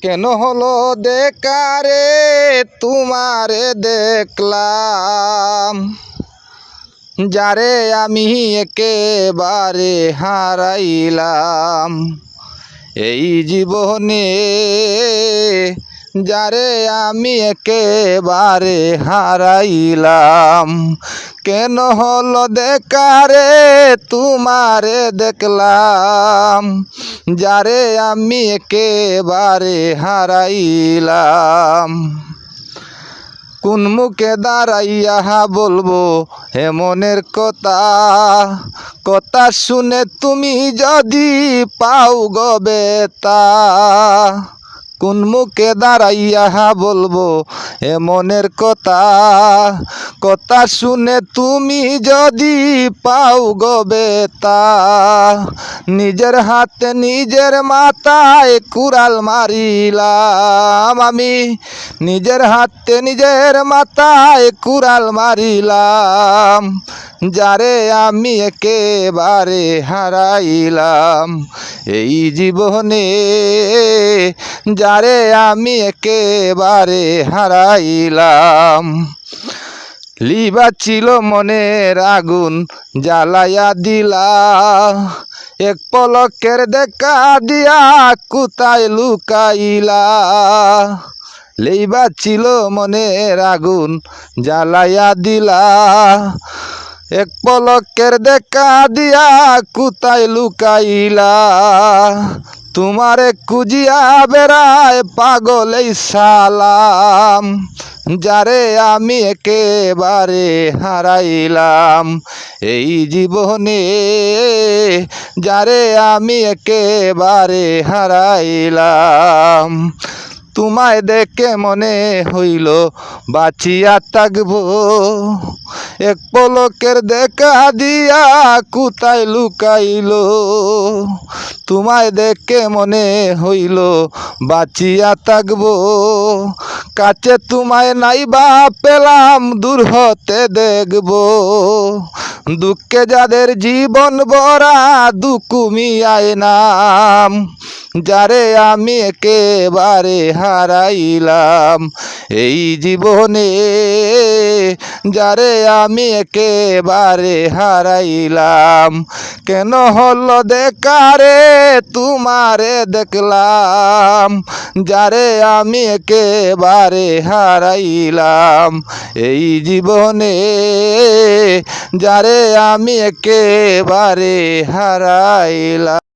কেন হলো দেখারে তোমারে দেখলাম, যারে আমি একেবারে হারাইলাম এই জীবনে, যারে আমি একেবারে হারাইলাম। কেন হলো দেখারে তোমারে দেখলাম, যারে আমি একেবারে হারাইলাম। কোন মুখে দাঁড়াইয়া বলবো হে মনের কথা, কথা শুনে তুমি যদি পাও গো বেতা। কোন মুখে দাঁড়াইয়া বলবো হে মনের কথা, কথা শুনে তুমি যদি পাও গো বেতা। নিজের হাতে নিজের মাথায় কুড়াল মারিলাম আমি, নিজের হাতে নিজের মাথায় কুড়াল মারিলাম, যারে আমি একেবারে হারাইলাম এই জীবনে, যারে আমি একেবারে হারাইলাম। লিবা ছিল মনের আগুন জ্বালাইয়া দিলা, এক পলকের দেখা দিয়া কোথায় লুকাইলা। লেইবা ছিল মনের আগুন জ্বালাইয়া দিলা, এক পলকের দেখা দিয়া কোথায় লুকাইলা। তোমারে খুঁজিয়া বেড়ায় পাগল এই সালাম, যারে আমি একেবারে হারাইলাম এই জীবনে, যারে আমি একেবারে হারাইলাম। তোমায় দেখে মনে হইল বাঁচিয়া থাকবো, এক পলকের দেখা দিয়া কোথায় লুকাইল। তোমায় দেখে মনে হইল বাঁচিয়া থাকবো, কাছে তোমায় নাইবা পেলাম দূর হতে দেখবো। দুঃখে যাদের জীবন ভরা দুকুমি আয় নাম, যারে আমি একেবারে হারাইলাম এই জীবনে, যারে আমি একেবারে হারাইলাম। কেন হলো দেখারে তোমারে দেখলাম, যারে আমি একেবারে হারাইলাম এই জীবনে, যারে আমি একেবারে হারাইলাম।